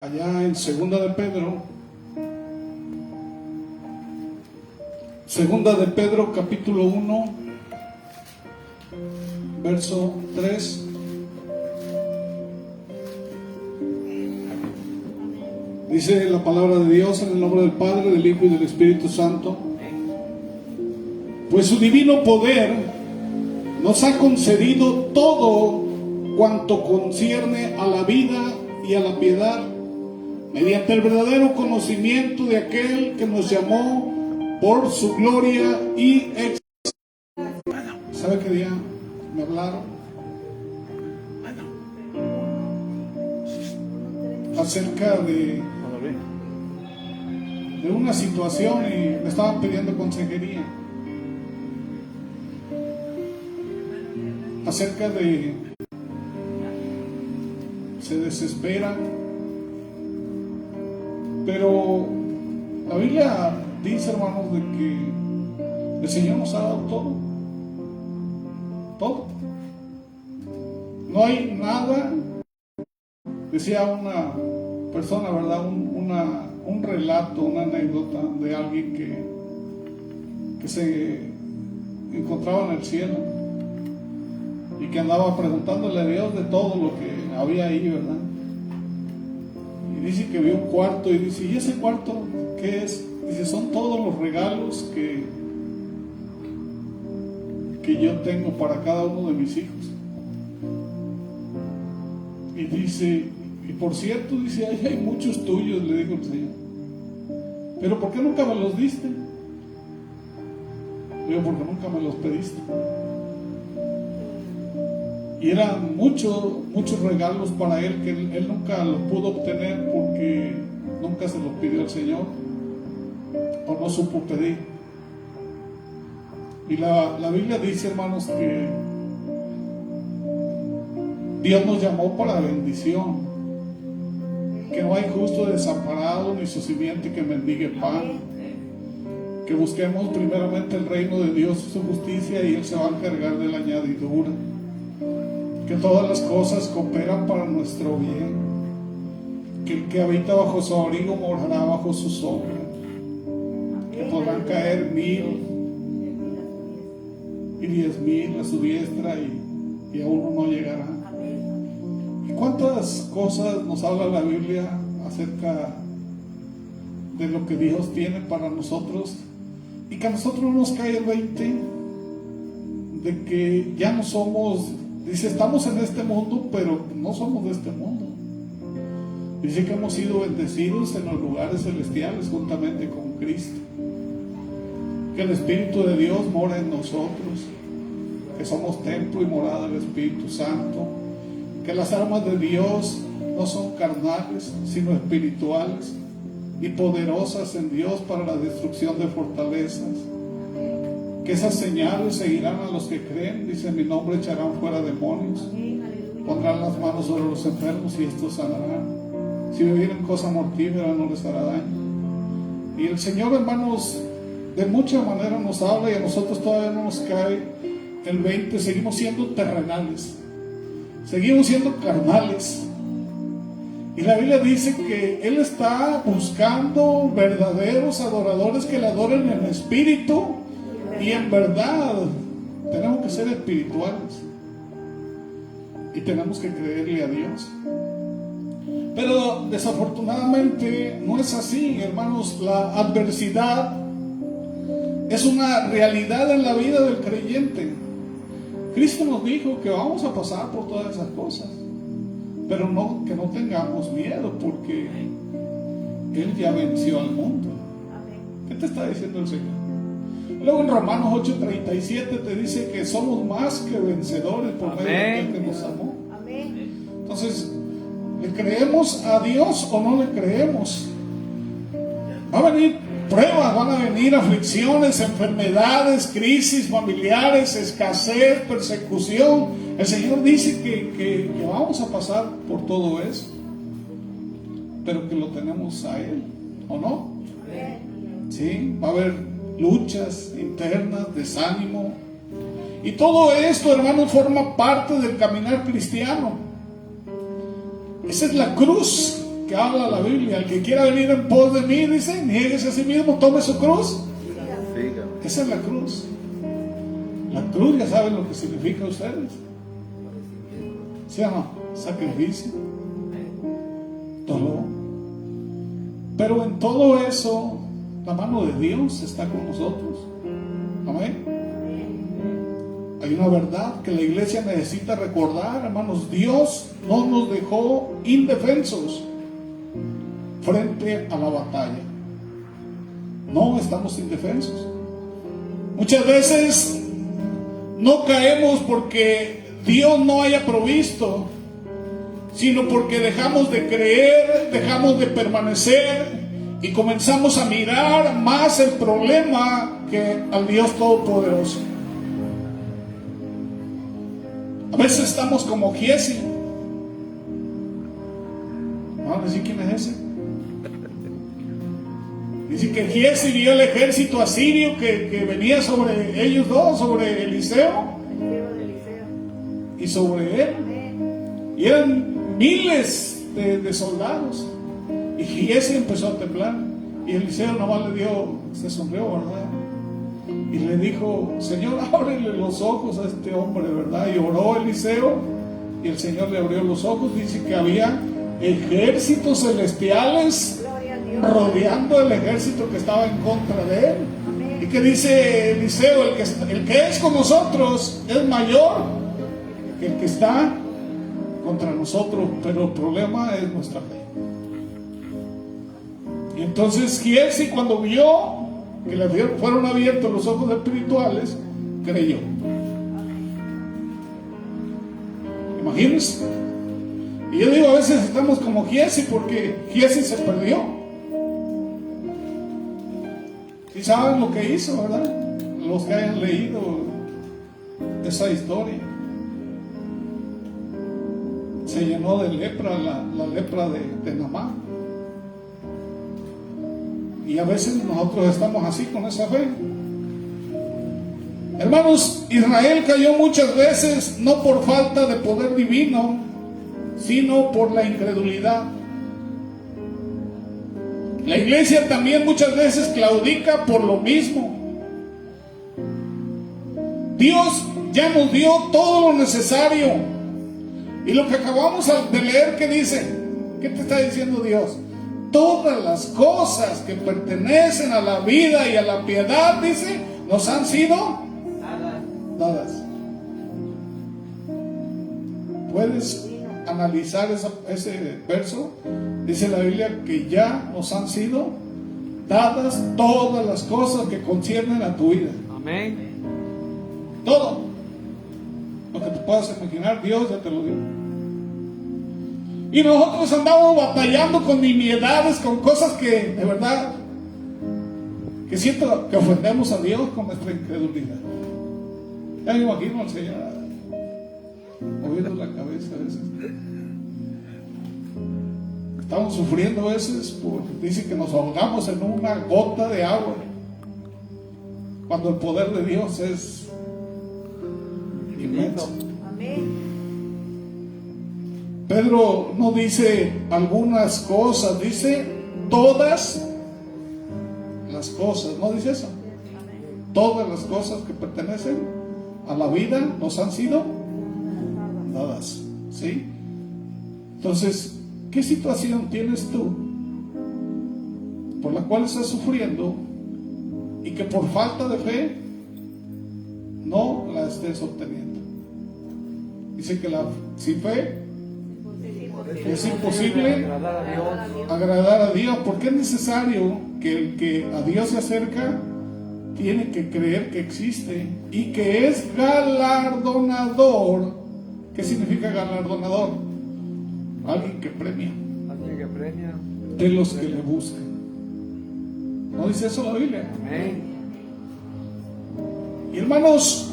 Allá en Segunda de Pedro capítulo 1, verso 3. Dice la palabra de Dios en el nombre del Padre, del Hijo y del Espíritu Santo. Pues su divino poder nos ha concedido todo cuanto concierne a la vida y a la piedad, mediante el verdadero conocimiento de aquel que nos llamó por su gloria y excelencia. ¿Sabe qué día me hablaron? Acerca de una situación y me estaban pidiendo consejería acerca de se desesperan, pero la Biblia dice, hermanos, de que el Señor nos ha dado todo. No hay nada. Decía una persona, ¿verdad? Un relato, una anécdota de alguien que se encontraba en el cielo y que andaba preguntándole a Dios de todo lo que había ahí, ¿verdad? Y dice que vio un cuarto y dice, ¿y ese cuarto qué es? Dice, son todos los regalos que yo tengo para cada uno de mis hijos. Y dice, y por cierto, dice, ahí hay muchos tuyos, le dijo el Señor. ¿Pero por qué nunca me los diste? Digo, porque nunca me los pediste. Y eran muchos regalos para él que él nunca los pudo obtener porque nunca se los pidió el Señor o no supo pedir. Y la Biblia dice, hermanos, que Dios nos llamó para bendición, que no hay justo desamparado ni su simiente que mendigue pan, que busquemos primeramente el reino de Dios y su justicia y Él se va a encargar de la añadidura, que todas las cosas cooperan para nuestro bien, que el que habita bajo su abrigo morará bajo su sombra, que podrán caer 1000 y 10,000 a su diestra y a uno no llegará. ¿Y cuántas cosas nos habla la Biblia acerca de lo que Dios tiene para nosotros? Y que a nosotros no nos cae el 20 de que ya no somos, dice, estamos en este mundo, pero no somos de este mundo. Dice que hemos sido bendecidos en los lugares celestiales juntamente con Cristo, que el Espíritu de Dios mora en nosotros, que somos templo y morada del Espíritu Santo, que las armas de Dios no son carnales, sino espirituales y poderosas en Dios para la destrucción de fortalezas, que esas señales seguirán a los que creen. Dice, en mi nombre echarán fuera demonios, pondrán las manos sobre los enfermos y estos sanarán, si bebieren cosa mortífera no les hará daño. Y el Señor, hermanos, de muchas maneras nos habla y a nosotros todavía no nos cae el 20, seguimos siendo terrenales, seguimos siendo carnales. Y la Biblia dice que Él está buscando verdaderos adoradores que le adoren en espíritu y en verdad. Tenemos que ser espirituales y tenemos que creerle a Dios. Pero desafortunadamente no es así, hermanos. La adversidad es una realidad en la vida del creyente. Cristo nos dijo que vamos a pasar por todas esas cosas, pero no, que no tengamos miedo, porque Él ya venció al mundo. ¿Qué te está diciendo el Señor? Luego en Romanos 8:37 te dice que somos más que vencedores por medio de aquel que nos amó. Entonces, ¿le creemos a Dios o no le creemos? Va a venir pruebas, van a venir aflicciones, enfermedades, crisis familiares, escasez, persecución. El Señor dice que vamos a pasar por todo eso, pero que lo tenemos a Él, ¿o no? Sí, va a haber luchas internas, desánimo, y todo esto, hermanos, forma parte del caminar cristiano. Esa es la cruz que habla la Biblia. El que quiera venir en pos de mí, dice, niéguese a sí mismo, tome su cruz. Esa es la cruz. La cruz, ya saben lo que significa ustedes. ¿Sí o no? Sacrificio, dolor. Pero en todo eso, la mano de Dios está con nosotros. Amén. Hay una verdad que la iglesia necesita recordar, hermanos. Dios no nos dejó indefensos frente a la batalla. No estamos indefensos. Muchas veces no caemos porque Dios no haya provisto, sino porque dejamos de creer, dejamos de permanecer y comenzamos a mirar más el problema que al Dios Todopoderoso. A veces estamos como Giesi. ¿No? ¿Decir quién es ese? Dice que Giesi vio el ejército asirio que venía sobre ellos dos, sobre Eliseo y sobre él. Y eran miles de soldados. Y Giesi empezó a temblar. Y Eliseo nomás le dio, se sonrió, ¿verdad? Y le dijo, Señor, ábrele los ojos a este hombre, ¿verdad? Y oró Eliseo y el Señor le abrió los ojos. Dice que había ejércitos celestiales rodeando el ejército que estaba en contra de él. Y que dice Eliseo, el que es con nosotros es mayor que el que está contra nosotros, pero el problema es nuestra fe. Y entonces Giesi, cuando vio que le fueron abiertos los ojos espirituales, creyó. Imagínense. Y yo digo, a veces estamos como Giesi porque Giesi se perdió. ¿Sí saben lo que hizo, verdad? Los que hayan leído esa historia. Se llenó de lepra, la lepra de Naamán. Y a veces nosotros estamos así con esa fe. Hermanos, Israel cayó muchas veces no por falta de poder divino, sino por la incredulidad. La iglesia también muchas veces claudica por lo mismo. Dios ya nos dio todo lo necesario. Y lo que acabamos de leer, ¿qué dice? ¿Qué te está diciendo Dios? Todas las cosas que pertenecen a la vida y a la piedad, dice, nos han sido dadas. ¿Puedes analizar ese verso? Dice la Biblia que ya nos han sido dadas todas las cosas que conciernen a tu vida. Amén. Todo lo que te puedas imaginar, Dios ya te lo dio. Y nosotros andamos batallando con nimiedades, con cosas que de verdad que siento que ofendemos a Dios con nuestra incredulidad. Ya me imagino al Señor moviendo la cabeza a veces. Estamos sufriendo a veces dice que nos ahogamos en una gota de agua, cuando el poder de Dios es inmenso. Amén. Pedro no dice algunas cosas, dice todas las cosas. ¿No dice eso? Todas las cosas que pertenecen a la vida nos han sido dadas. ¿Sí? Entonces, ¿qué situación tienes tú por la cual estás sufriendo y que por falta de fe no la estés obteniendo? Dice que sin fe es imposible agradar a Dios, porque es necesario que el que a Dios se acerca tiene que creer que existe y que es galardonador. ¿Qué significa galardonador? Alguien que premia de los que le buscan. ¿No dice eso la Biblia? Amén. Y hermanos,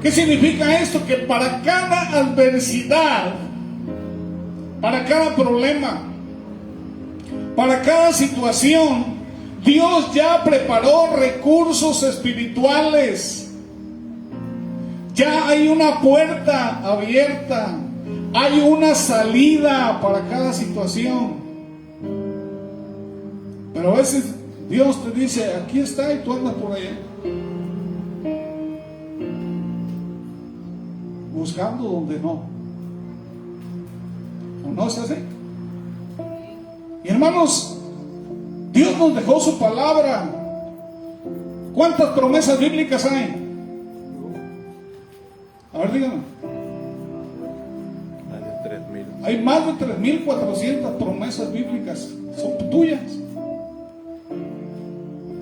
¿qué significa esto? Que para cada adversidad, para cada problema, para cada situación, Dios ya preparó recursos espirituales. Ya hay una puerta abierta Hay una salida para cada situación. Pero a veces Dios te dice, aquí está, y tú andas por allá buscando donde no. ¿O no es así? Y hermanos, Dios nos dejó su palabra. ¿Cuántas promesas bíblicas hay? A ver, díganme. Más de 3,000. Hay más de 3,400 promesas bíblicas. Son tuyas.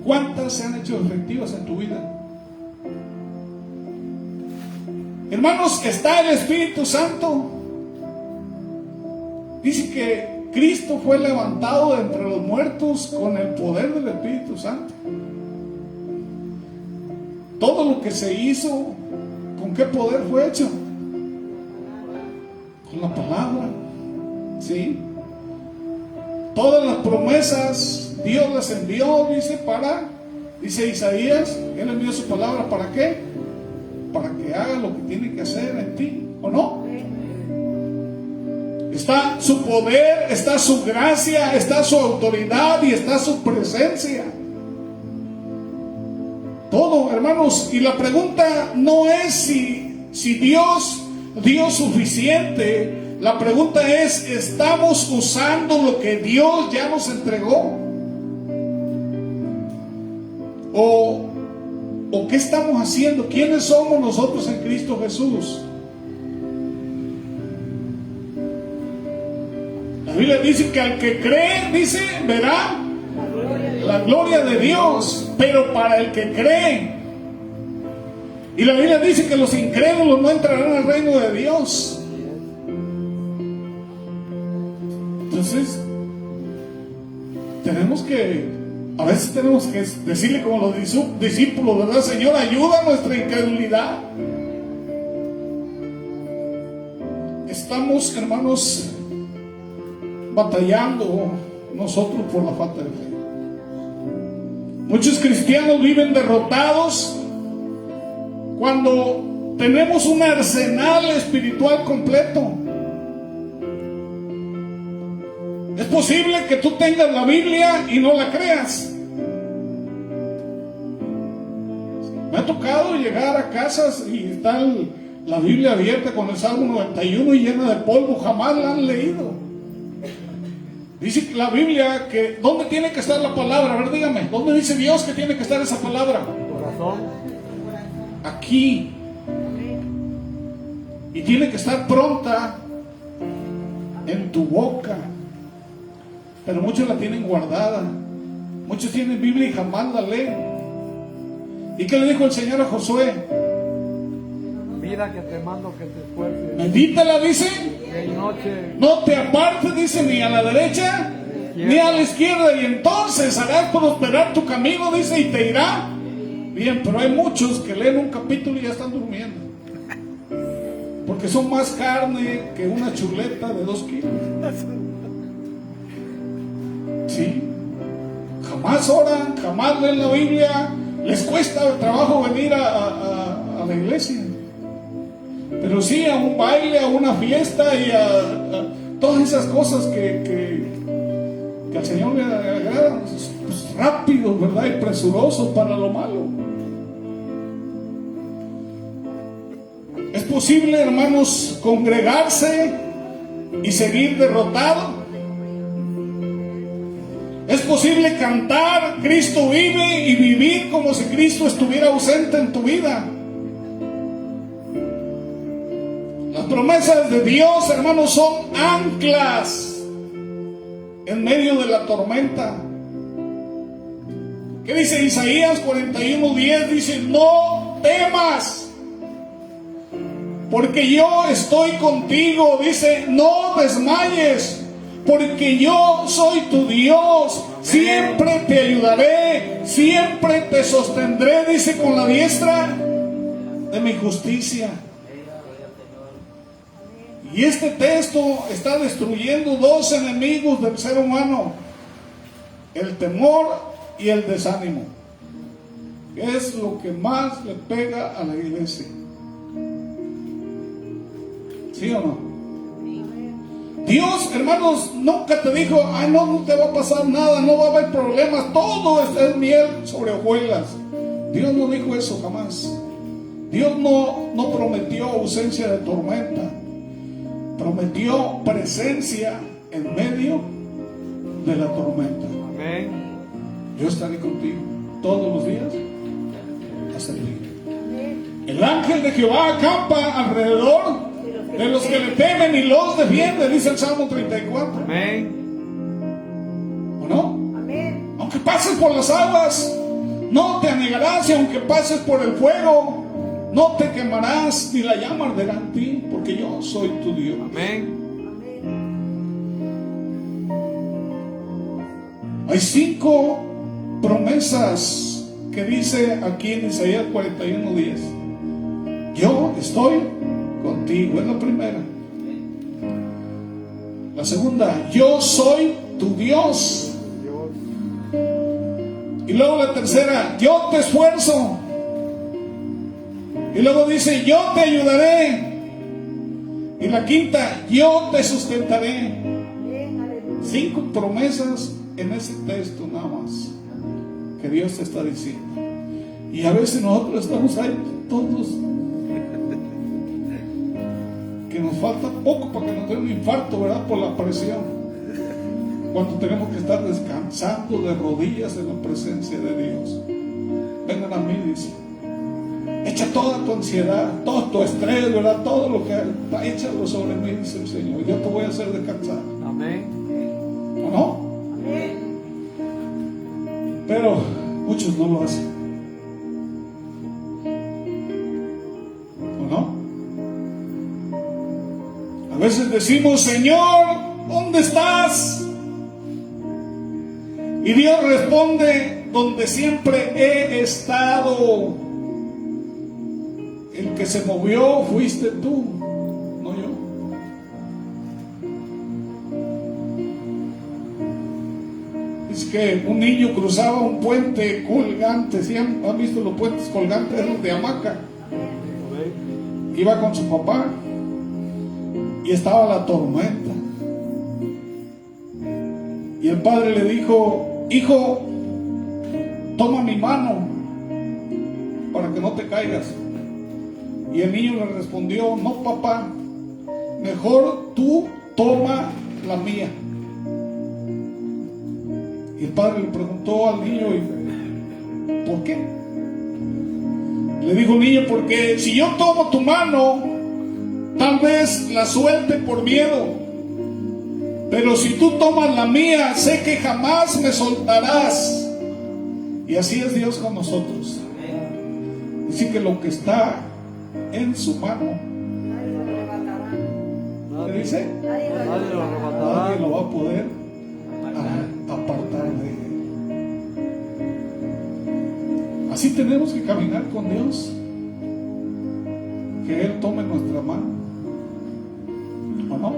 ¿Cuántas se han hecho efectivas en tu vida? Hermanos, está el Espíritu Santo. Dice que Cristo fue levantado de entre los muertos con el poder del Espíritu Santo. Todo lo que se hizo, ¿con qué poder fue hecho? Con la palabra. ¿Sí? Todas las promesas Dios las envió, dice Isaías, Él envió su palabra, ¿para qué? Para que haga lo que tiene que hacer en ti, ¿o no? Está su poder, está su gracia, está su autoridad y está su presencia. Todo, hermanos. Y la pregunta no es si Dios dio suficiente. La pregunta es, ¿estamos usando lo que Dios ya nos entregó? ¿O qué estamos haciendo? ¿Quiénes somos nosotros en Cristo Jesús? La Biblia dice que al que cree, dice, verá la gloria de Dios. Pero para el que cree. Y la Biblia dice que los incrédulos no entrarán al reino de Dios. Entonces, a veces tenemos que decirle como los discípulos, ¿verdad? Señor, ayuda a nuestra incredulidad. Estamos, hermanos, batallando nosotros por la falta de fe. Muchos cristianos viven derrotados cuando tenemos un arsenal espiritual completo. Es posible que tú tengas la Biblia y no la creas. Me ha tocado llegar a casas y está la Biblia abierta con el Salmo 91 y llena de polvo, jamás la han leído. Dice la Biblia que ¿dónde tiene que estar la palabra? A ver, dígame, ¿dónde dice Dios que tiene que estar esa palabra? Corazón. Aquí. Y tiene que estar pronta en tu boca. Pero muchos la tienen guardada. Muchos tienen Biblia y jamás la leen. ¿Y qué le dijo el Señor a Josué? Mira que te mando que te esfuerces. Medítala, dice. Día y noche. No te apartes, dice, ni a la derecha ni a la izquierda. Y entonces harás prosperar tu camino, dice, y te irá bien. Pero hay muchos que leen un capítulo y ya están durmiendo. Porque son más carne que una chuleta de 2 kilos. Sí. Jamás oran, jamás leen la Biblia. Les cuesta trabajo venir a la iglesia. Pero sí a un baile, a una fiesta y a todas esas cosas que al Señor le agradan, pues, rápidos, ¿verdad? Y presurosos para lo malo. ¿Es posible, hermanos, congregarse y seguir derrotado? ¿Es posible cantar Cristo vive y vivir como si Cristo estuviera ausente en tu vida? Las promesas de Dios, hermanos, son anclas en medio de la tormenta. ¿Qué dice Isaías 41:10? Dice, no temas, porque yo estoy contigo. Dice, no desmayes, porque yo soy tu Dios. Siempre te ayudaré, siempre te sostendré, dice, con la diestra de mi justicia. Y este texto está destruyendo 2 enemigos del ser humano: el temor y el desánimo, que es lo que más le pega a la iglesia. ¿Sí o no? Dios, hermanos, nunca te dijo, ay, no, no te va a pasar nada, no va a haber problemas, todo es miel sobre hojuelas. Dios no dijo eso jamás. Dios no prometió ausencia de tormenta, prometió presencia en medio de la tormenta. Amén. Yo estaré contigo todos los días hasta el fin. El ángel de Jehová acampa alrededor de los que le temen y los defiende, dice el Salmo 34. Amén. ¿O no? Amén. Aunque pases por las aguas, no te anegarás, y aunque pases por el fuego, no te quemarás, ni la llama arderá en ti, porque yo soy tu Dios. Amén. Hay 5 promesas que dice aquí en Isaías 41:10. Yo estoy contigo, es la primera. La segunda, yo soy tu Dios. Y luego la tercera, yo te esfuerzo. Y luego dice, yo te ayudaré. Y la quinta, yo te sustentaré. 5 promesas en ese texto nada más que Dios te está diciendo. Y a veces nosotros estamos ahí todos, que nos falta poco para que nos dé un infarto, ¿verdad? Por la presión, cuando tenemos que estar descansando de rodillas en la presencia de Dios. Vengan a mí, dice, echa toda tu ansiedad, todo tu estrés, ¿verdad? Todo lo que échalo sobre mí, dice el Señor, yo te voy a hacer descansar. Amén. ¿O no? Pero muchos no lo hacen. ¿O no? A veces decimos, Señor, ¿dónde estás? Y Dios responde, donde siempre he estado. El que se movió fuiste tú, no yo. Es que un niño cruzaba un puente colgante. ¿Sí han visto los puentes colgantes esos de hamaca? Iba con su papá y estaba la tormenta. Y el padre le dijo, hijo, toma mi mano para que no te caigas. Y el niño le respondió, no, papá, mejor tú toma la mía. Y el padre le preguntó al niño, ¿por qué? Le dijo el niño, porque si yo tomo tu mano, tal vez la suelte por miedo, pero si tú tomas la mía, sé que jamás me soltarás. Y así es Dios con nosotros. Dice que lo que está en su mano, ¿qué dice? Nadie lo arrebatará. Nadie lo va a poder apartar de él. Así tenemos que caminar con Dios, que Él tome nuestra mano, ¿o no?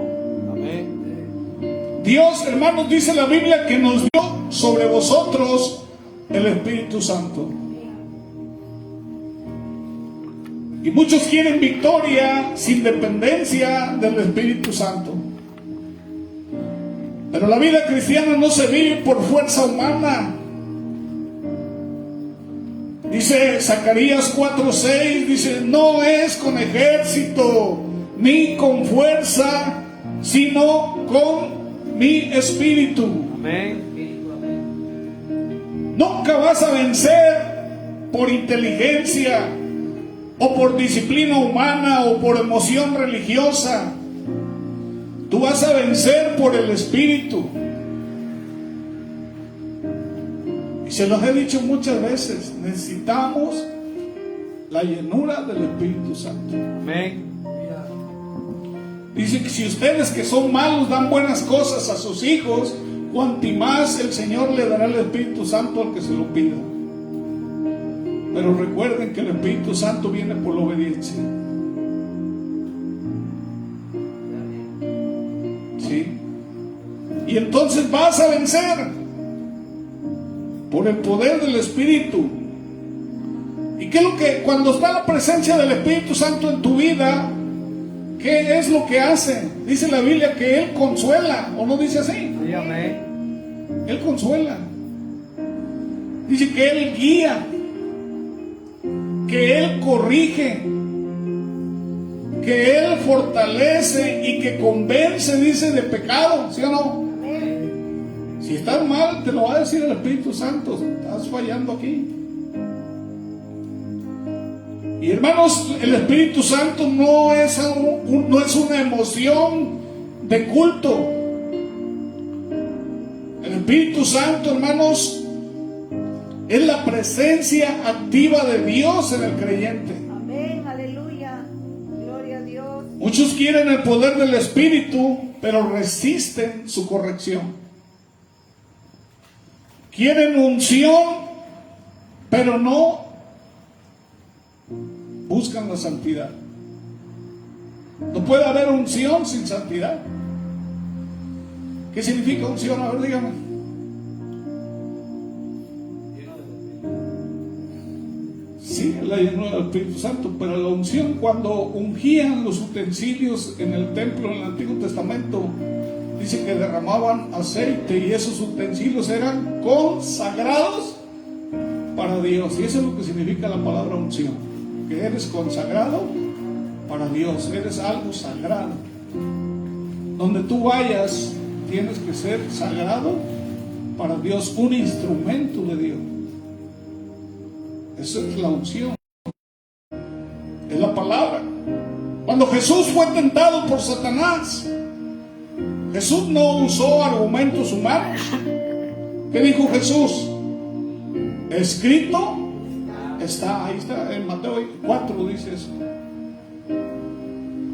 Amén. Dios, hermanos, dice la Biblia que nos dio sobre vosotros el Espíritu Santo. Y muchos quieren victoria sin dependencia del Espíritu Santo. Pero la vida cristiana no se vive por fuerza humana. Dice Zacarías 4:6, dice, no es con ejército ni con fuerza, sino con mi espíritu. Amén. Nunca vas a vencer por inteligencia o por disciplina humana o por emoción religiosa. Tú vas a vencer por el Espíritu. Y se los he dicho muchas veces, necesitamos la llenura del Espíritu Santo. Amén. Dice que si ustedes que son malos dan buenas cosas a sus hijos, cuanti más el Señor le dará el Espíritu Santo al que se lo pida. Pero recuerden que el Espíritu Santo viene por la obediencia. ¿Sí? Y entonces vas a vencer por el poder del Espíritu. ¿Y qué es lo que cuando está la presencia del Espíritu Santo en tu vida? ¿qué es lo que hace? Dice la Biblia que Él consuela, ¿o no dice así? Sí, amén. Él consuela. Dice que Él guía, que Él corrige, que Él fortalece y que convence, dice, de pecado, ¿sí o no? Si estás mal, te lo va a decir el Espíritu Santo, estás fallando aquí. Y hermanos, el Espíritu Santo no es una emoción de culto. El Espíritu Santo, hermanos, es la presencia activa de Dios en el creyente. Amén, aleluya, gloria a Dios. Muchos quieren el poder del Espíritu, pero resisten su corrección. Quieren unción, pero no buscan la santidad. No puede haber unción sin santidad. ¿Qué significa unción? A ver, dígame. Sí, la llenura del Espíritu Santo, pero la unción, cuando ungían los utensilios en el templo en el Antiguo Testamento, dice que derramaban aceite y esos utensilios eran consagrados para Dios. Y eso es lo que significa la palabra unción, que eres consagrado para Dios, eres algo sagrado. Donde tú vayas, tienes que ser sagrado para Dios, un instrumento de Dios. Esa es la unción, es la palabra. Cuando Jesús fue tentado por Satanás, Jesús no usó argumentos humanos. ¿Qué dijo Jesús? Escrito está, ahí está, en Mateo 4 dice eso.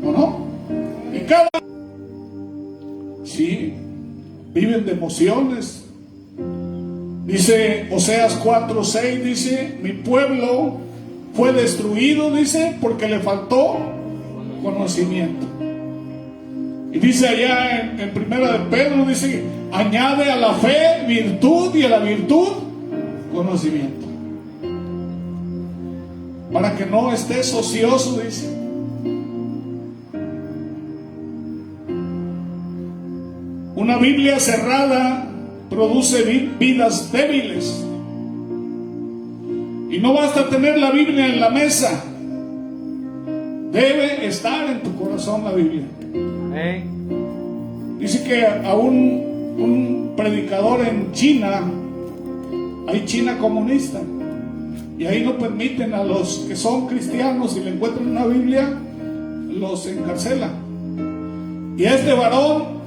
¿O no? Y cada... Sí, viven de emociones. Dice Oseas 4:6, dice, mi pueblo fue destruido, dice, porque le faltó conocimiento. Y dice allá en Primera de Pedro, dice, añade a la fe virtud y a la virtud conocimiento. Para que no estés ocioso, dice. Una Biblia cerrada produce vidas débiles. Y no basta tener la Biblia en la mesa, debe estar en tu corazón la Biblia. Dice que a un predicador en China, hay China comunista, y ahí no permiten a los que son cristianos, si le encuentran una Biblia, los encarcelan. Y a este varón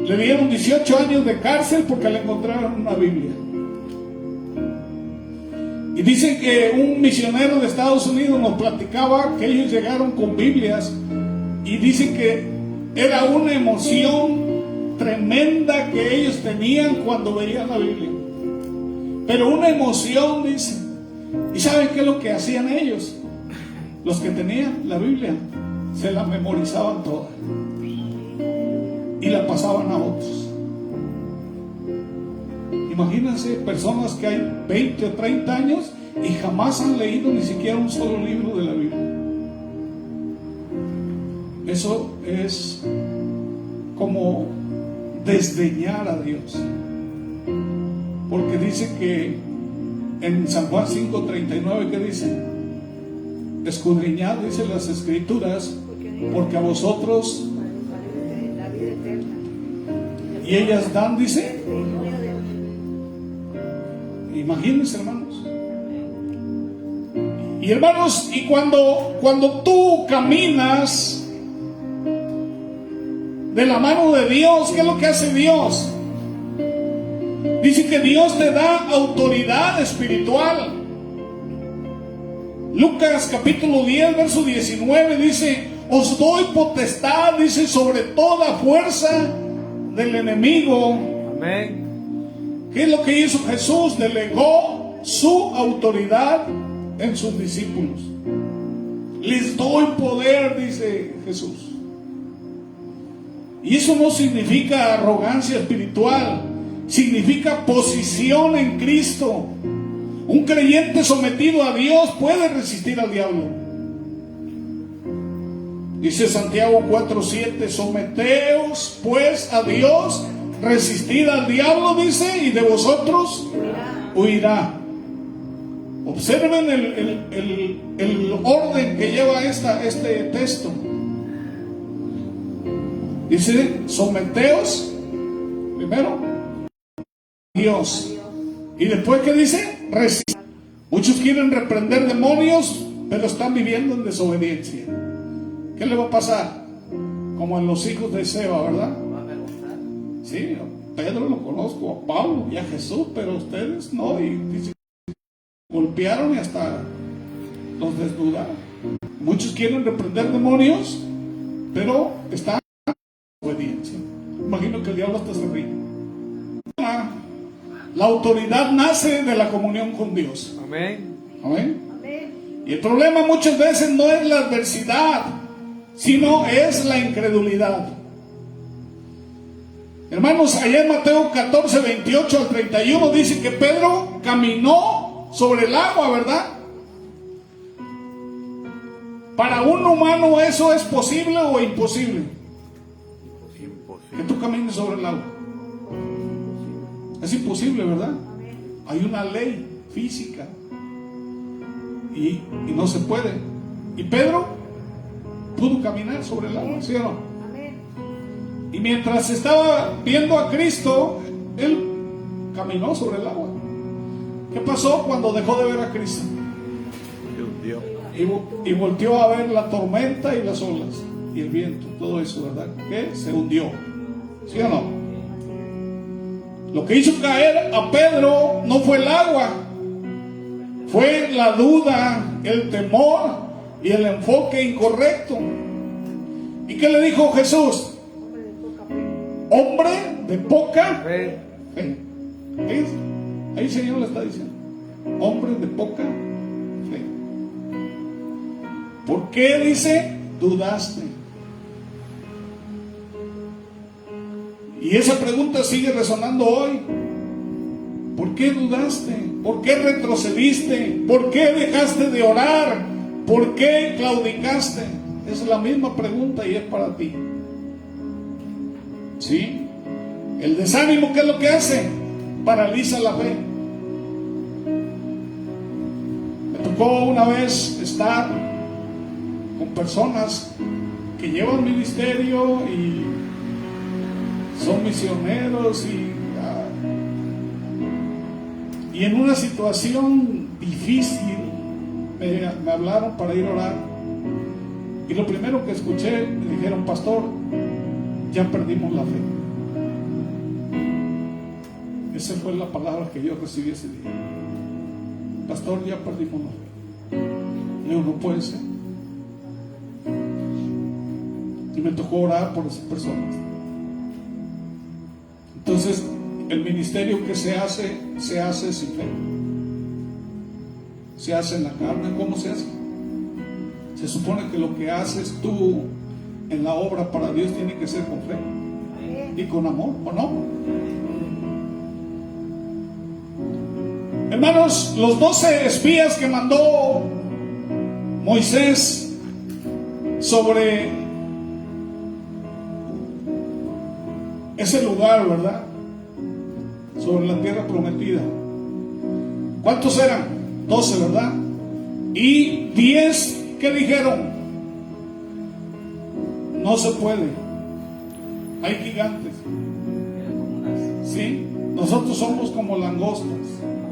le dieron 18 años de cárcel porque le encontraron una Biblia. Y dicen que un misionero de Estados Unidos nos platicaba que ellos llegaron con Biblias, y dicen que era una emoción tremenda que ellos tenían cuando veían la Biblia. Pero una emoción, dice. ¿Y saben qué es lo que hacían ellos? Los que tenían la Biblia se la memorizaban toda y la pasaban a otros. Imagínense personas que hay 20 o 30 años y jamás han leído ni siquiera un solo libro de la Biblia. Eso es como desdeñar a Dios. Porque dice que en San Juan 5:39, ¿qué dice? Escudriñad, dice las Escrituras, porque a vosotros, y ellas dan, dice. Imagínense, hermanos. Y hermanos, y cuando tú caminas de la mano de Dios, ¿qué es lo que hace Dios? Dice que Dios te da autoridad espiritual. Lucas capítulo 10, verso 19 dice, os doy potestad, dice, sobre toda fuerza del enemigo. Amén. ¿Qué es lo que hizo Jesús? Delegó su autoridad en sus discípulos. Les doy poder, dice Jesús. Y eso no significa arrogancia espiritual, significa posición en Cristo. Un creyente sometido a Dios puede resistir al diablo. Dice Santiago 4:7, someteos pues a Dios, resistid al diablo, dice, y de vosotros huirá. Observen el orden que lleva este texto. Dice, someteos primero a Dios. Y después, ¿qué dice? Resistid. Muchos quieren reprender demonios, pero están viviendo en desobediencia. ¿Qué le va a pasar? Como en los hijos de Seba, ¿verdad? Sí, a Pedro lo conozco, a Pablo y a Jesús, pero ustedes no. Y dice, golpearon y hasta los desnudaron. Muchos quieren reprender demonios, pero están en desobediencia. Imagino que el diablo hasta se ríe. La autoridad nace de la comunión con Dios. Amén. Amén. Y el problema muchas veces no es la adversidad, sino es la incredulidad. Hermanos, allá en Mateo 14, 28 al 31 dice que Pedro caminó sobre el agua, ¿verdad? Para un humano eso es posible o imposible. Que tú camines sobre el agua. Es imposible, ¿verdad? Hay una ley física y no se puede. Y Pedro pudo caminar sobre el agua, ¿sí o no? Y mientras estaba viendo a Cristo, él caminó sobre el agua. ¿Qué pasó cuando dejó de ver a Cristo? Y volteó a ver la tormenta y las olas y el viento, todo eso, ¿verdad? Que se hundió, ¿sí o no? Lo que hizo caer a Pedro no fue el agua, fue la duda, el temor y el enfoque incorrecto. ¿Y qué le dijo Jesús? Hombre de poca fe. Ahí el Señor le está diciendo, hombre de poca fe. ¿Por qué dice? Dudaste. Y esa pregunta sigue resonando hoy. ¿Por qué dudaste? ¿Por qué retrocediste? ¿Por qué dejaste de orar? ¿Por qué claudicaste? Es la misma pregunta y es para ti. ¿Sí? El desánimo, ¿qué es lo que hace? Paraliza la fe. Me tocó una vez estar con personas que llevan ministerio y son misioneros y en una situación difícil me hablaron para ir a orar, y lo primero que escuché, me dijeron: pastor, ya perdimos la fe. Esa fue la palabra que yo recibí ese día. Pastor, ya perdimos la fe. Le digo, no puede ser. Y me tocó orar por esas personas. Entonces, el ministerio que se hace sin fe. Se hace en la carne. ¿Cómo se hace? Se supone que lo que haces tú en la obra para Dios tiene que ser con fe y con amor, ¿o no? Hermanos, los 12 espías que mandó Moisés sobre ese lugar, ¿verdad? Sobre la tierra prometida. ¿Cuántos eran? 12, ¿verdad? Y 10, ¿qué dijeron? No se puede. Hay gigantes. ¿Sí? Nosotros somos como langostas.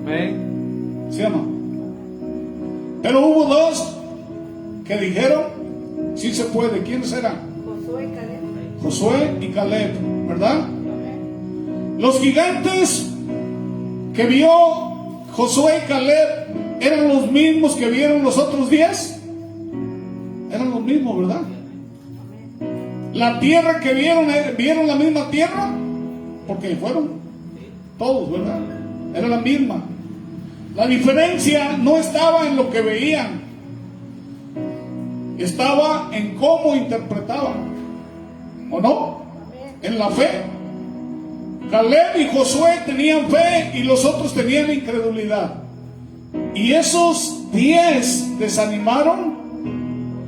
Amén. ¿Sí o no? Pero hubo 2 que dijeron: sí se puede. ¿Quiénes eran? Josué y Caleb, ¿verdad? Los gigantes que vio Josué y Caleb eran los mismos que vieron los otros 10. Eran los mismos, ¿verdad? La tierra que vieron la misma tierra, porque fueron todos, ¿verdad? Era la misma. La diferencia no estaba en lo que veían, estaba en cómo interpretaban, ¿o no? En la fe. Caleb y Josué tenían fe y los otros tenían incredulidad. Y esos 10 desanimaron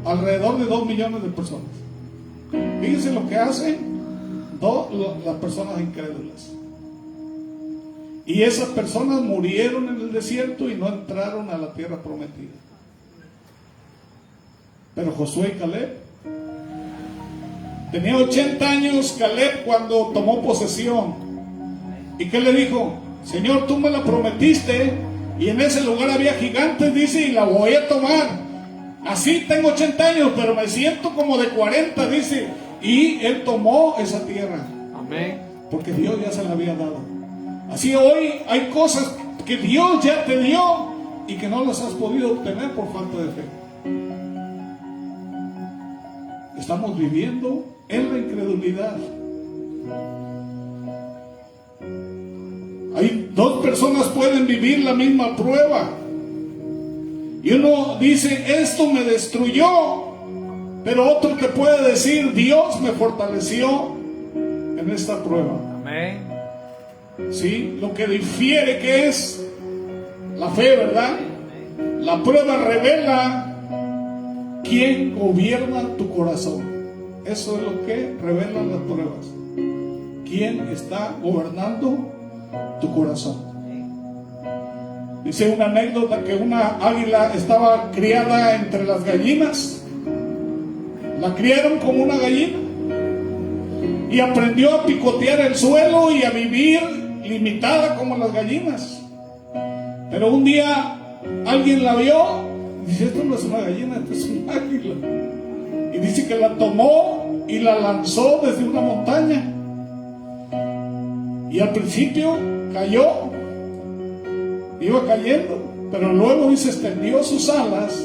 alrededor de 2 millones de personas. Fíjense lo que hacen las personas incrédulas. Y esas personas murieron en el desierto y no entraron a la tierra prometida. Pero Josué y Caleb, tenía 80 años Caleb cuando tomó posesión. ¿Y qué le dijo? Señor, tú me la prometiste y en ese lugar había gigantes, dice, y la voy a tomar. Así tengo 80 años, pero me siento como de 40, dice. Y él tomó esa tierra. Amén. Porque Dios ya se la había dado. Así hoy hay cosas que Dios ya te dio y que no las has podido obtener por falta de fe. Estamos viviendo en la incredulidad. Hay 2 personas pueden vivir la misma prueba. Y uno dice, esto me destruyó. Pero otro te puede decir, Dios me fortaleció en esta prueba. Amén. ¿Sí? Lo que difiere que es la fe, ¿verdad? La prueba revela quién gobierna tu corazón. Eso es lo que revelan las pruebas. ¿Quién está gobernando tu corazón? Dice una anécdota que una águila estaba criada entre las gallinas. La criaron como una gallina y aprendió a picotear el suelo y a vivir limitada como las gallinas. Pero un día alguien la vio y dice, esto no es una gallina, esto es un águila. Y dice que la tomó y la lanzó desde una montaña. Y al principio cayó, iba cayendo, pero luego dice, extendió sus alas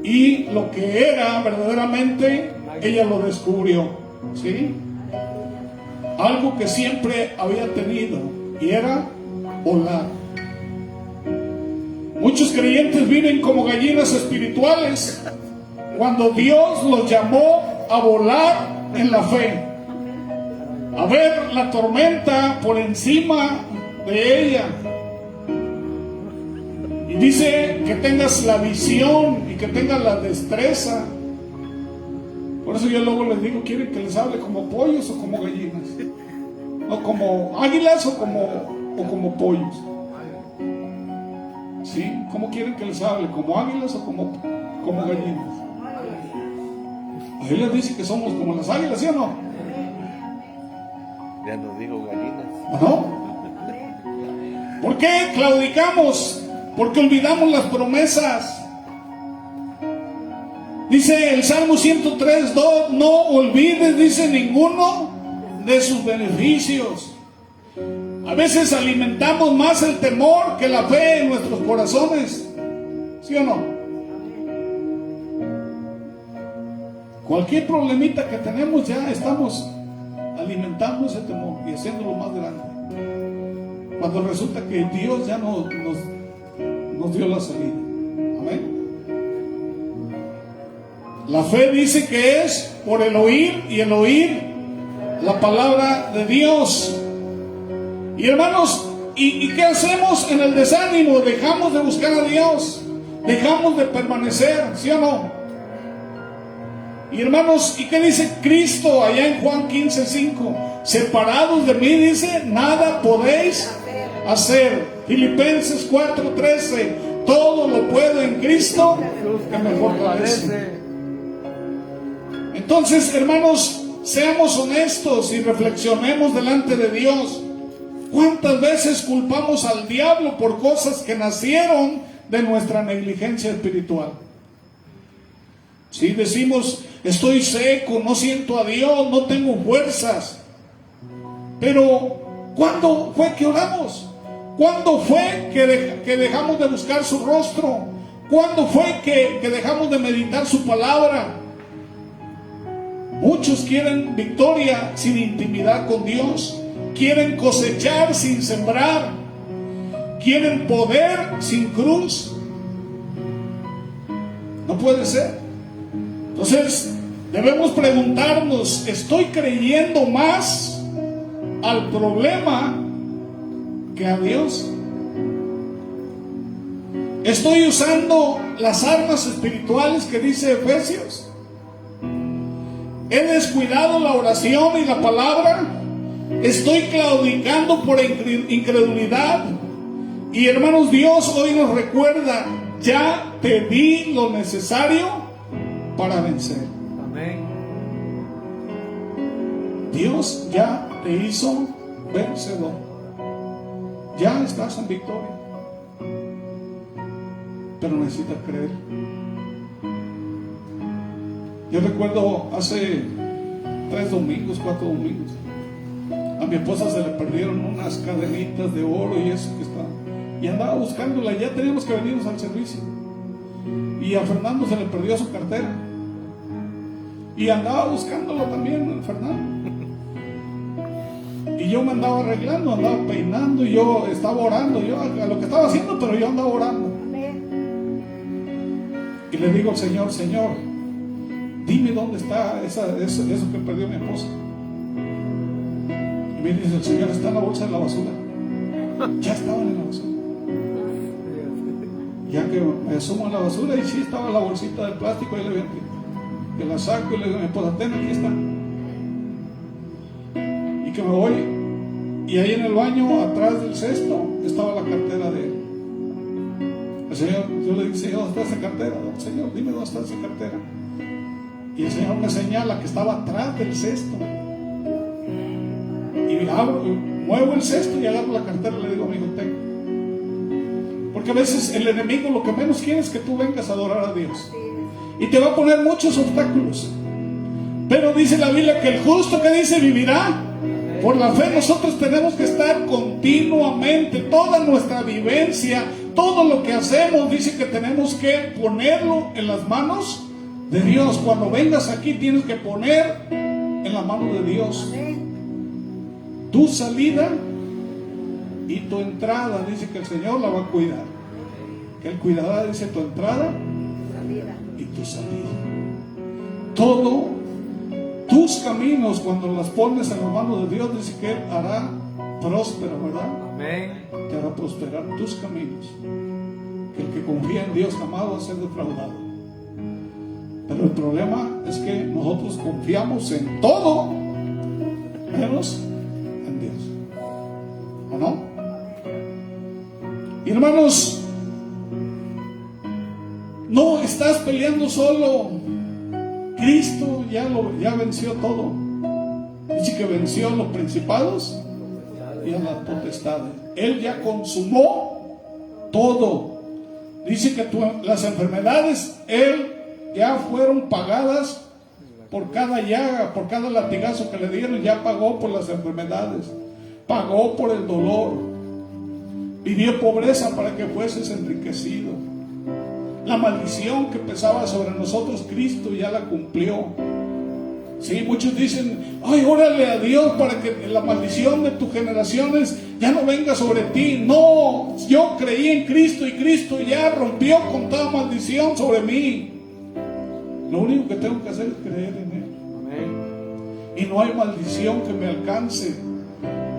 y lo que era verdaderamente, ella lo descubrió, ¿sí? Algo que siempre había tenido, y era volar. Muchos creyentes viven como gallinas espirituales, cuando Dios los llamó a volar en la fe, a ver la tormenta por encima de ella. Y dice que tengas la visión y que tengas la destreza. Por eso yo luego les digo, ¿quieren que les hable como pollos o como gallinas? ¿O como águilas o como pollos? ¿Sí? ¿Cómo quieren que les hable? ¿Como águilas o como gallinas? Ahí les dice que somos como las águilas, ¿sí o no? Ya no digo gallinas. ¿No? ¿Por qué claudicamos? Porque olvidamos las promesas. Dice el Salmo 103:2, no olvides, dice, ninguno de sus beneficios. A veces alimentamos más el temor que la fe en nuestros corazones. ¿Sí o no? Cualquier problemita que tenemos ya estamos alimentando ese temor y haciéndolo más grande, cuando resulta que Dios ya nos dio la salida. Amén. La fe dice que es por el oír, y el oír la palabra de Dios. Y hermanos, ¿y qué hacemos en el desánimo? Dejamos de buscar a Dios, dejamos de permanecer, ¿sí o no? Y hermanos, ¿y qué dice Cristo allá en Juan 15:5? Separados de mí, dice, nada podéis hacer. Filipenses 4:13, todo lo puedo en Cristo que me fortalece. Entonces, hermanos, seamos honestos y reflexionemos delante de Dios. ¿Cuántas veces culpamos al diablo por cosas que nacieron de nuestra negligencia espiritual? Si decimos, estoy seco, no siento a Dios, no tengo fuerzas. Pero, ¿cuándo fue que oramos? ¿Cuándo fue que dejamos de buscar su rostro? ¿Cuándo fue que dejamos de meditar su palabra? Muchos quieren victoria sin intimidad con Dios. Quieren cosechar sin sembrar. Quieren poder sin cruz. No puede ser. Entonces, debemos preguntarnos, ¿estoy creyendo más al problema que a Dios? Estoy usando las armas espirituales que dice Efesios. He descuidado la oración y la palabra. Estoy claudicando por incredulidad. Y hermanos, Dios hoy nos recuerda: ya te di lo necesario para vencer. Amén. Dios ya te hizo vencedor. Ya estás en victoria. Pero necesitas creer. Yo recuerdo hace 3 domingos, 4 domingos, a mi esposa se le perdieron unas cadenitas de oro y eso que está. Y andaba buscándola, ya teníamos que venirnos al servicio. Y a Fernando se le perdió su cartera. Y andaba buscándolo también, Fernando. Y yo me andaba arreglando, andaba peinando, y yo estaba orando, yo a lo que estaba haciendo, pero yo andaba orando. Y le digo al Señor: Señor, dime dónde está eso que perdió mi esposa. Y me dice el Señor: está en la bolsa de la basura. Ya estaban en la basura. Ya que me sumo a la basura, y sí estaba la bolsita de plástico, y le digo que la saco y le digo a mi esposa: ten, aquí está. Y que me voy, y ahí en el baño, atrás del cesto, estaba la cartera de él. El Señor, yo le digo: Señor, ¿dónde está esa cartera? Señor, dime dónde está esa cartera. Y el Señor me señala que estaba atrás del cesto. Y muevo el cesto y agarro la cartera y le digo: amigo, ten. Porque a veces el enemigo lo que menos quiere es que tú vengas a adorar a Dios. Y te va a poner muchos obstáculos. Pero dice la Biblia que el justo, que dice, vivirá por la fe. Nosotros tenemos que estar continuamente, toda nuestra vivencia, todo lo que hacemos, dice que tenemos que ponerlo en las manos de Dios. Cuando vengas aquí tienes que poner en la mano de Dios tu salida y tu entrada. Dice que el Señor la va a cuidar, que Él cuidará, dice, tu entrada y tu salida. Todo, tus caminos, cuando las pones en las manos de Dios, dice que Él hará próspero, ¿verdad? Amén. Te hará prosperar tus caminos. Que el que confía en Dios jamás va a ser defraudado. Pero el problema es que nosotros confiamos en todo menos en Dios. ¿O no? Y hermanos, no estás peleando solo. Cristo ya venció todo. Dice que venció a los principados y a las potestades. Él ya consumó todo. Dice que las enfermedades, Él ya fueron pagadas por cada llaga, por cada latigazo que le dieron. Ya pagó por las enfermedades, pagó por el dolor, vivió pobreza para que fueses enriquecido. La maldición que pesaba sobre nosotros, Cristo ya la cumplió. Sí, muchos dicen: ay, órale a Dios para que la maldición de tus generaciones ya no venga sobre ti. No, yo creí en Cristo y Cristo ya rompió con toda maldición sobre mí. Lo único que tengo que hacer es creer en Él. Amén. Y no hay maldición que me alcance.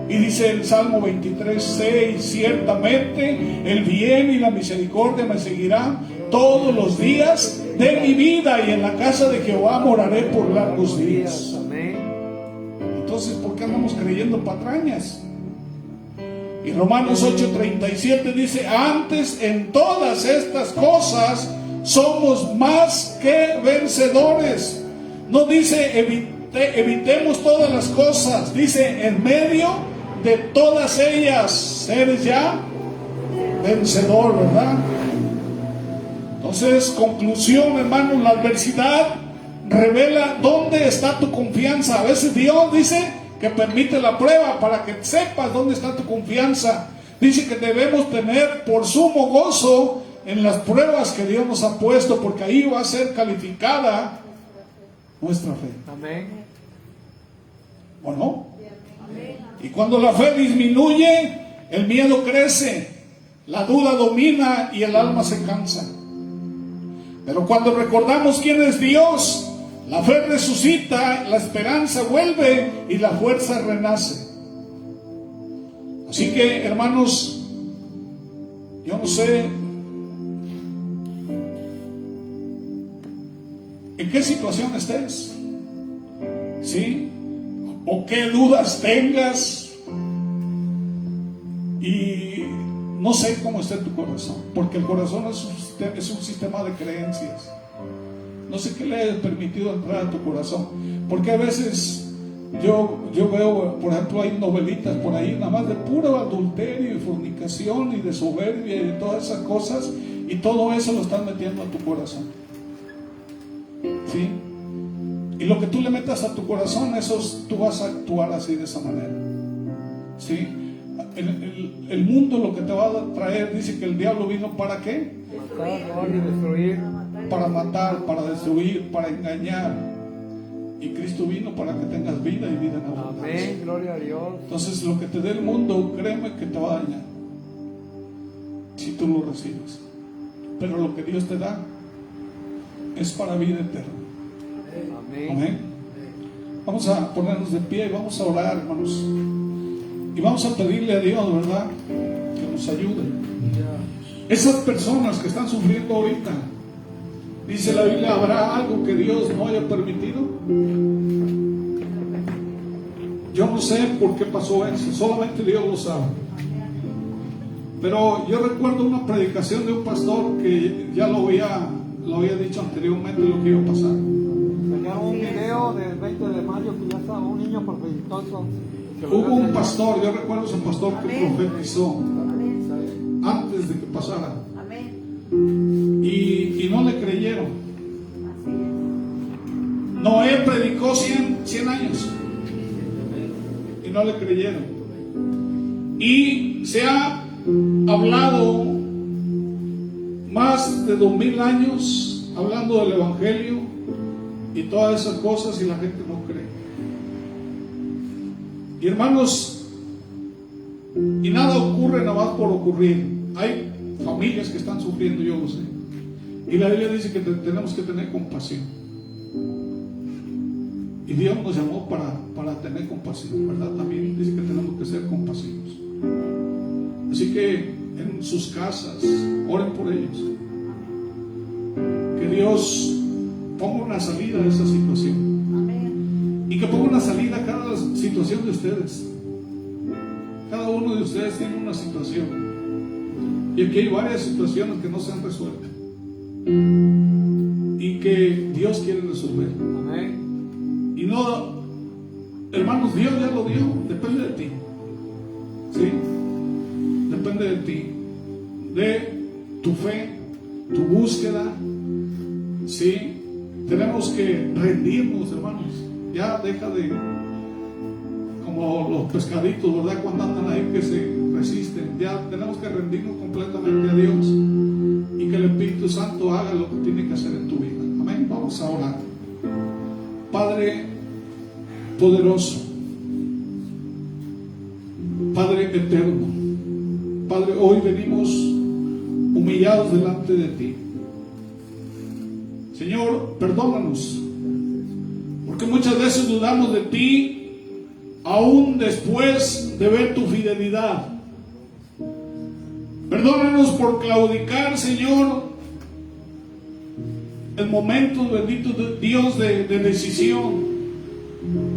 Y dice el Salmo 23:6: ciertamente el bien y la misericordia me seguirán todos los días de mi vida, y en la casa de Jehová moraré por largos días. Amén. Entonces, ¿por qué andamos creyendo patrañas? Y Romanos 8:37 dice: antes en todas estas cosas somos más que vencedores. No dice evitemos todas las cosas, dice en medio de todas ellas eres ya vencedor, ¿verdad? Entonces, conclusión, hermano, la adversidad revela dónde está tu confianza. A veces Dios dice que permite la prueba para que sepas dónde está tu confianza. Dice que debemos tener por sumo gozo en las pruebas que Dios nos ha puesto, porque ahí va a ser calificada nuestra fe. Amén. ¿O no? Y cuando la fe disminuye, el miedo crece, la duda domina y el alma se cansa. Pero cuando recordamos quién es Dios, la fe resucita, la esperanza vuelve y la fuerza renace. Así que, hermanos, yo no sé qué situación estés, ¿sí? O qué dudas tengas, y no sé cómo esté tu corazón, porque el corazón es un sistema de creencias. No sé qué le he permitido entrar a tu corazón, porque a veces yo veo, por ejemplo, hay novelitas por ahí nada más de puro adulterio y fornicación y de soberbia y de todas esas cosas, y todo eso lo están metiendo a tu corazón, ¿sí? Y lo que tú le metas a tu corazón, eso tú vas a actuar así, de esa manera, ¿sí? El mundo lo que te va a traer, dice que el diablo vino ¿para qué? Matar, robar y destruir. Para matar, para destruir, para engañar. Y Cristo vino para que tengas vida y vida en abundancia. Amén, gloria a Dios. Entonces lo que te dé el mundo, créeme que te va a dañar si tú lo recibes. Pero lo que Dios te da es para vida eterna. Amén. Amén. Vamos a ponernos de pie y vamos a orar, hermanos. Y vamos a pedirle a Dios, ¿verdad?, que nos ayude. Esas personas que están sufriendo ahorita, dice la Biblia, ¿habrá algo que Dios no haya permitido? Yo no sé por qué pasó eso, solamente Dios lo sabe. Pero yo recuerdo una predicación de un pastor que ya lo había dicho anteriormente lo que iba a pasar. Tenía un video del 20 de mayo que ya estaba un niño profetoso. Hubo un pastor, yo recuerdo ese pastor que profetizó Amén. antes de que pasara. Amén. Y no le creyeron. Así es. Noé predicó 100 años y no le creyeron. Y se ha hablado más de 2000 años hablando del evangelio y todas esas cosas, y la gente no cree. Y hermanos, y nada ocurre nada más por ocurrir. Hay familias que están sufriendo, yo lo sé, y la Biblia dice que tenemos que tener compasión, y Dios nos llamó para tener compasión, ¿verdad? También dice que tenemos que ser compasivos. Así que en sus casas oren por ellos, que Dios ponga una salida a esa situación. Y que ponga una salida a cada situación de ustedes. Cada uno de ustedes tiene una situación. Y aquí hay varias situaciones que no se han resuelto. Y que Dios quiere resolver. Amén. Y no, hermanos, Dios ya lo dio. Depende de ti. ¿Sí? Depende de ti. De tu fe, tu búsqueda. ¿Sí? Tenemos que rendirnos, hermanos. Ya deja de, como los pescaditos, ¿verdad?, cuando andan ahí que se resisten. Ya tenemos que rendirnos completamente a Dios y que el Espíritu Santo haga lo que tiene que hacer en tu vida. Amén. Vamos a orar. Padre poderoso, Padre eterno, Padre, hoy venimos humillados delante de ti. Señor, perdónanos, porque muchas veces dudamos de ti, aún después de ver tu fidelidad. Perdónanos por claudicar, Señor, en momentos, bendito Dios, de decisión.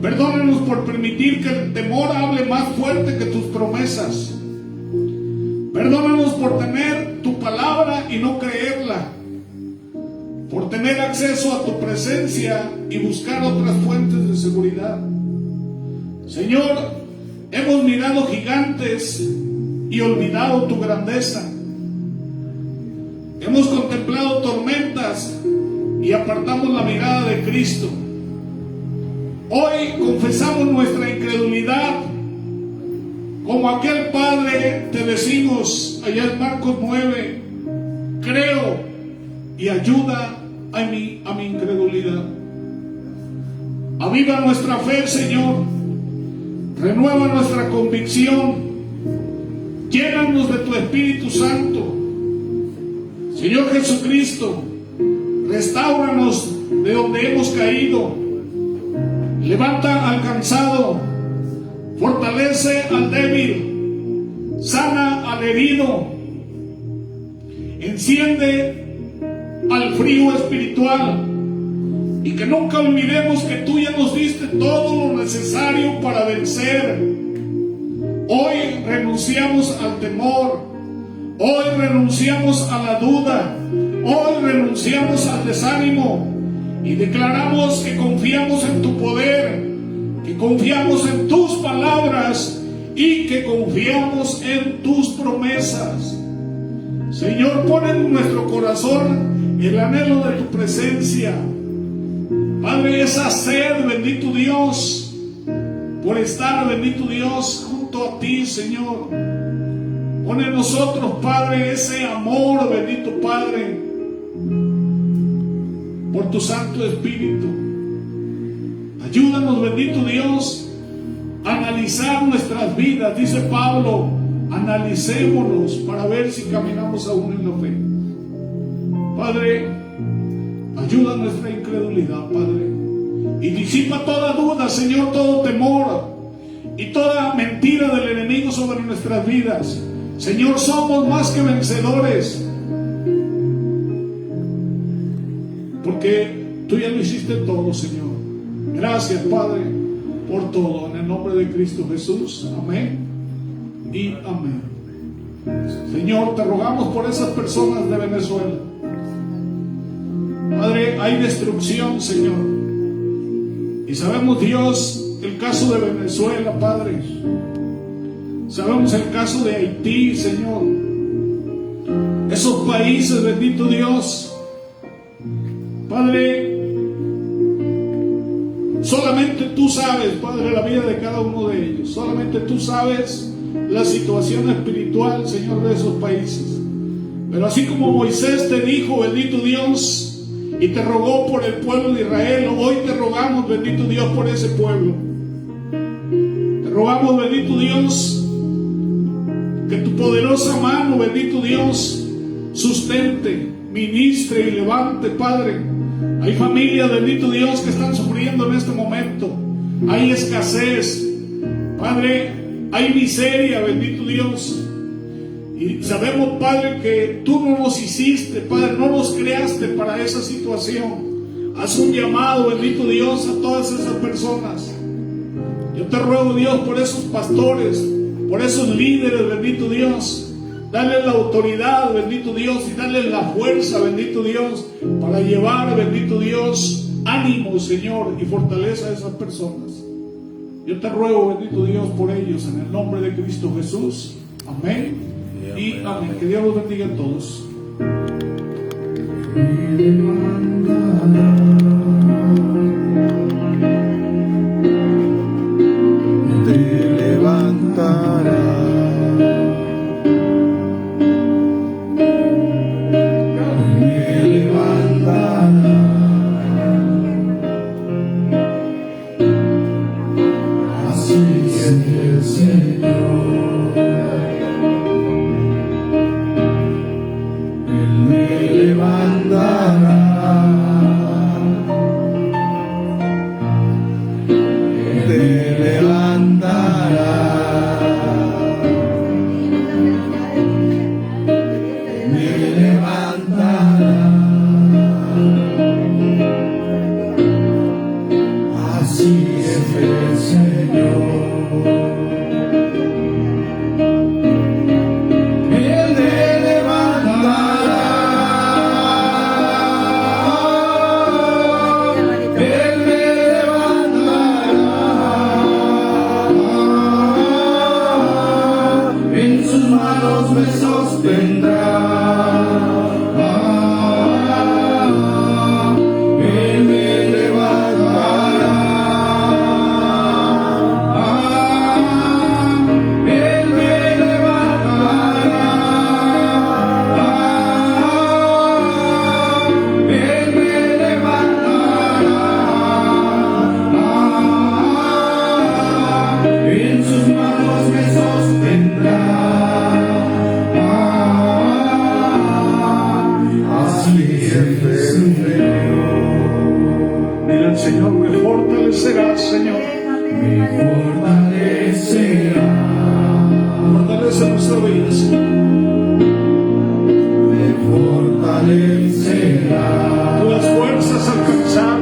Perdónanos por permitir que el temor hable más fuerte que tus promesas. Perdónanos por tener tu palabra y no creerla, por tener acceso a tu presencia y buscar otras fuentes de seguridad. Señor, hemos mirado gigantes y olvidado tu grandeza. Hemos contemplado tormentas y apartamos la mirada de Cristo. Hoy confesamos nuestra incredulidad. Como aquel padre te decimos allá en Marcos 9, creo y ayuda a mi incredulidad. Aviva nuestra fe, Señor. Renueva nuestra convicción. Llénanos de tu Espíritu Santo. Señor Jesucristo, restáuranos de donde hemos caído. Levanta al cansado, fortalece al débil, sana al herido, enciende al frío espiritual, y que nunca olvidemos que tú ya nos diste todo lo necesario para vencer. Hoy renunciamos al temor, hoy renunciamos a la duda, hoy renunciamos al desánimo y declaramos que confiamos en tu poder, que confiamos en tus palabras y que confiamos en tus promesas. Señor, pon en nuestro corazón el anhelo de tu presencia. Padre, esa sed, bendito Dios, por estar, bendito Dios, junto a ti, Señor. Pon en nosotros, Padre, ese amor, bendito Padre, por tu Santo Espíritu. Ayúdanos, bendito Dios, a analizar nuestras vidas. Dice Pablo, analicémonos para ver si caminamos aún en la fe. Padre, ayuda a nuestra incredulidad, Padre, y disipa toda duda, Señor, todo temor y toda mentira del enemigo sobre nuestras vidas. Señor, somos más que vencedores, porque tú ya lo hiciste todo, Señor. Gracias, Padre, por todo, en el nombre de Cristo Jesús. Amén y amén. Señor, te rogamos por esas personas de Venezuela. Padre, hay destrucción, Señor, y sabemos, Dios, el caso de Venezuela, Padre. Sabemos el caso de Haití, Señor. Esos países, bendito Dios, Padre, solamente tú sabes, Padre, la vida de cada uno de ellos. Solamente tú sabes la situación espiritual, Señor, de esos países. Pero así como Moisés te dijo, bendito Dios, y te rogó por el pueblo de Israel, hoy te rogamos, bendito Dios, por ese pueblo. Te rogamos, bendito Dios, que tu poderosa mano, bendito Dios, sustente, ministre y levante, Padre. Hay familias, bendito Dios, que están sufriendo en este momento. Hay escasez, Padre, hay miseria, bendito Dios. Y sabemos, Padre, que tú no nos hiciste, Padre, no nos creaste para esa situación. Haz un llamado, bendito Dios, a todas esas personas. Yo te ruego, Dios, por esos pastores, por esos líderes, bendito Dios. Dale la autoridad, bendito Dios, y dale la fuerza, bendito Dios, para llevar, bendito Dios, ánimo, Señor, y fortaleza a esas personas. Yo te ruego, bendito Dios, por ellos, en el nombre de Cristo Jesús. Amén y amén. Que Dios los bendiga a todos. Te levantará. Las fuerzas alcanzar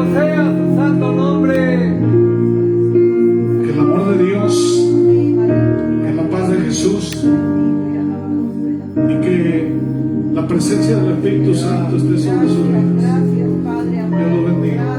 Bendito sea su santo nombre. Que el amor de Dios, que la paz de Jesús y que la presencia del Espíritu Santo esté sobre sus vidas. Gracias, Padre amado. Dios los bendiga.